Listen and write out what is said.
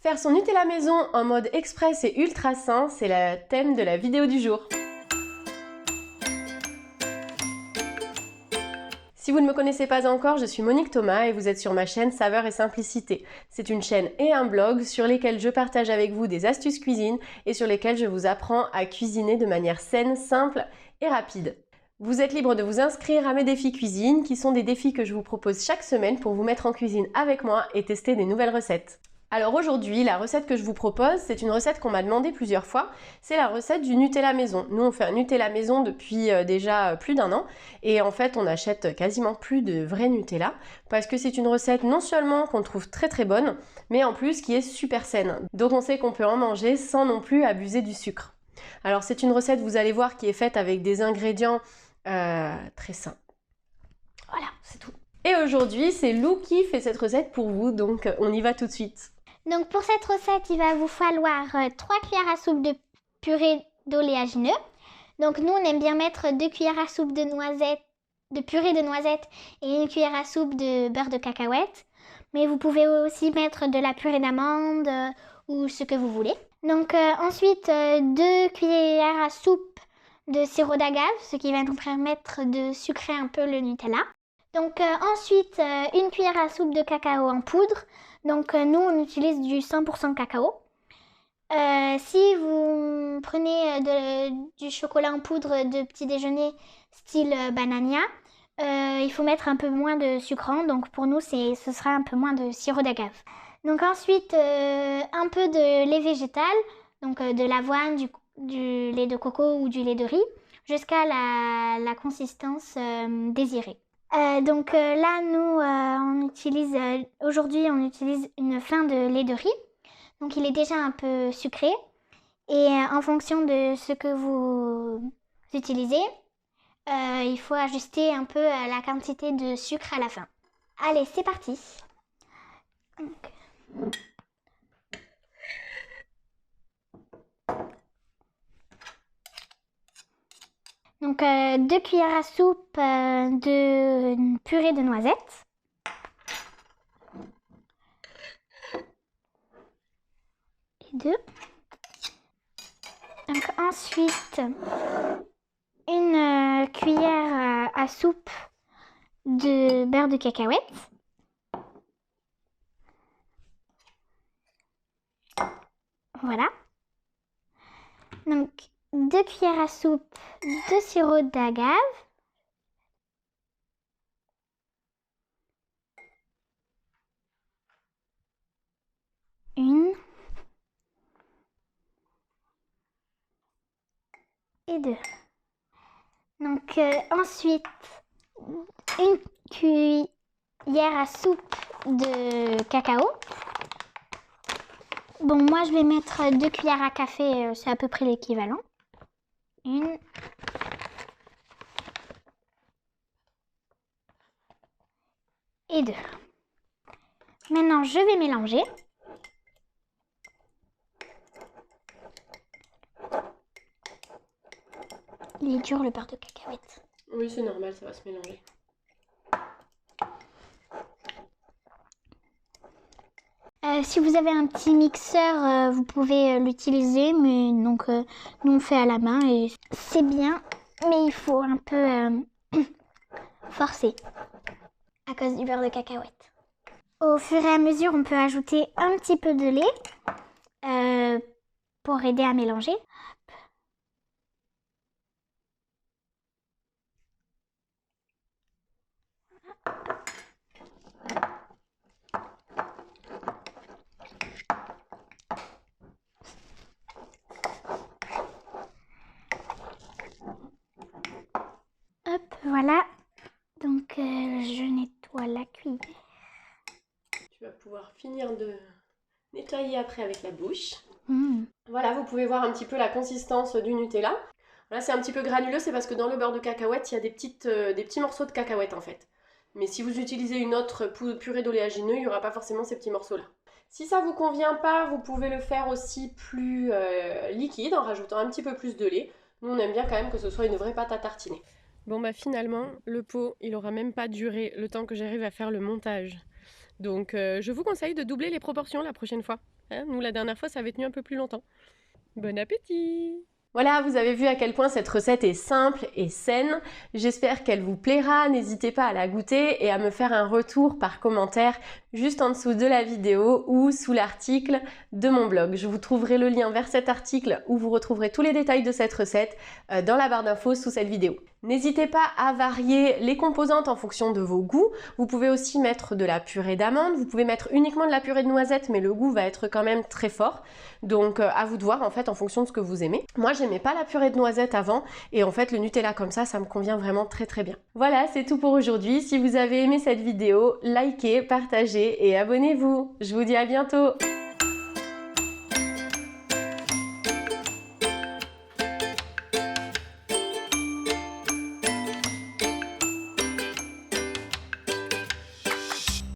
Faire son Nutella maison en mode express et ultra sain, c'est le thème de la vidéo du jour. Si vous ne me connaissez pas encore, je suis Monique Thomas et vous êtes sur ma chaîne Saveurs et Simplicité. C'est une chaîne et un blog sur lesquels je partage avec vous des astuces cuisine et sur lesquels je vous apprends à cuisiner de manière saine, simple et rapide. Vous êtes libre de vous inscrire à mes défis cuisine, qui sont des défis que je vous propose chaque semaine pour vous mettre en cuisine avec moi et tester des nouvelles recettes. Alors aujourd'hui, la recette que je vous propose, c'est une recette qu'on m'a demandé plusieurs fois, c'est la recette du Nutella maison. Nous on fait un Nutella maison depuis déjà plus d'1 an et en fait on achète quasiment plus de vrai Nutella parce que c'est une recette non seulement qu'on trouve très bonne, mais en plus qui est super saine. Donc on sait qu'on peut en manger sans non plus abuser du sucre. Alors c'est une recette, vous allez voir, qui est faite avec des ingrédients très sains. Voilà, c'est tout. Et aujourd'hui, c'est Lou qui fait cette recette pour vous, donc on y va tout de suite. Donc pour cette recette, il va vous falloir 3 cuillères à soupe de purée d'oléagineux. Donc nous, on aime bien mettre 2 cuillères à soupe de purée de noisettes et 1 cuillère à soupe de beurre de cacahuète. Mais vous pouvez aussi mettre de la purée d'amande ou ce que vous voulez. Donc ensuite, 2 cuillères à soupe de sirop d'agave, ce qui va nous permettre de sucrer un peu le Nutella. Donc ensuite, 1 cuillère à soupe de cacao en poudre. Donc nous, on utilise du 100% cacao. Si vous prenez du chocolat en poudre de petit déjeuner style Banania, il faut mettre un peu moins de sucrant. Donc pour nous, ce sera un peu moins de sirop d'agave. Donc ensuite, un peu de lait végétal, donc de l'avoine, du lait de coco ou du lait de riz, jusqu'à la consistance désirée. Donc là, nous, aujourd'hui, on utilise une fin de lait de riz. Donc il est déjà un peu sucré. Et en fonction de ce que vous utilisez, il faut ajuster un peu la quantité de sucre à la fin. Allez, c'est parti. Donc 2 cuillères à soupe de purée de noisettes. Et 2. Donc ensuite, 1 cuillère à soupe de beurre de cacahuète. Voilà. Donc 2 cuillères à soupe de sirop d'agave. Une. Et 2. Donc ensuite, 1 cuillère à soupe de cacao. Bon, moi je vais mettre 2 cuillères à café, c'est à peu près l'équivalent. 1. Et 2. Maintenant, je vais mélanger. Il est dur le beurre de cacahuète. Oui, c'est normal, ça va se mélanger. Si vous avez un petit mixeur, vous pouvez l'utiliser, mais donc nous on fait à la main et c'est bien, mais il faut un peu forcer à cause du beurre de cacahuète. Au fur et à mesure, on peut ajouter un petit peu de lait pour aider à mélanger. Hop, voilà. Donc je nettoie la cuillère. Tu vas pouvoir finir de nettoyer après avec la bouche. Mmh. Voilà, vous pouvez voir un petit peu la consistance du Nutella. Là, c'est un petit peu granuleux, c'est parce que dans le beurre de cacahuète, il y a des petits morceaux de cacahuète en fait. Mais si vous utilisez une autre purée d'oléagineux, il n'y aura pas forcément ces petits morceaux-là. Si ça ne vous convient pas, vous pouvez le faire aussi plus liquide en rajoutant un petit peu plus de lait. Nous, on aime bien quand même que ce soit une vraie pâte à tartiner. Bon bah finalement, le pot, il aura même pas duré le temps que j'arrive à faire le montage. Donc je vous conseille de doubler les proportions la prochaine fois. Hein, nous, la dernière fois, ça avait tenu un peu plus longtemps. Bon appétit! Voilà, vous avez vu à quel point cette recette est simple et saine. J'espère qu'elle vous plaira. N'hésitez pas à la goûter et à me faire un retour par commentaire juste en dessous de la vidéo ou sous l'article de mon blog. Je vous trouverai le lien vers cet article où vous retrouverez tous les détails de cette recette dans la barre d'infos sous cette vidéo. N'hésitez pas à varier les composantes en fonction de vos goûts. Vous pouvez aussi mettre de la purée d'amande, vous pouvez mettre uniquement de la purée de noisettes, mais le goût va être quand même très fort. Donc à vous de voir en fait en fonction de ce que vous aimez. Moi j'aimais pas la purée de noisettes avant et en fait le Nutella comme ça me convient vraiment très très bien. Voilà, c'est tout pour aujourd'hui. Si vous avez aimé cette vidéo, likez, partagez et abonnez-vous. Je vous dis à bientôt!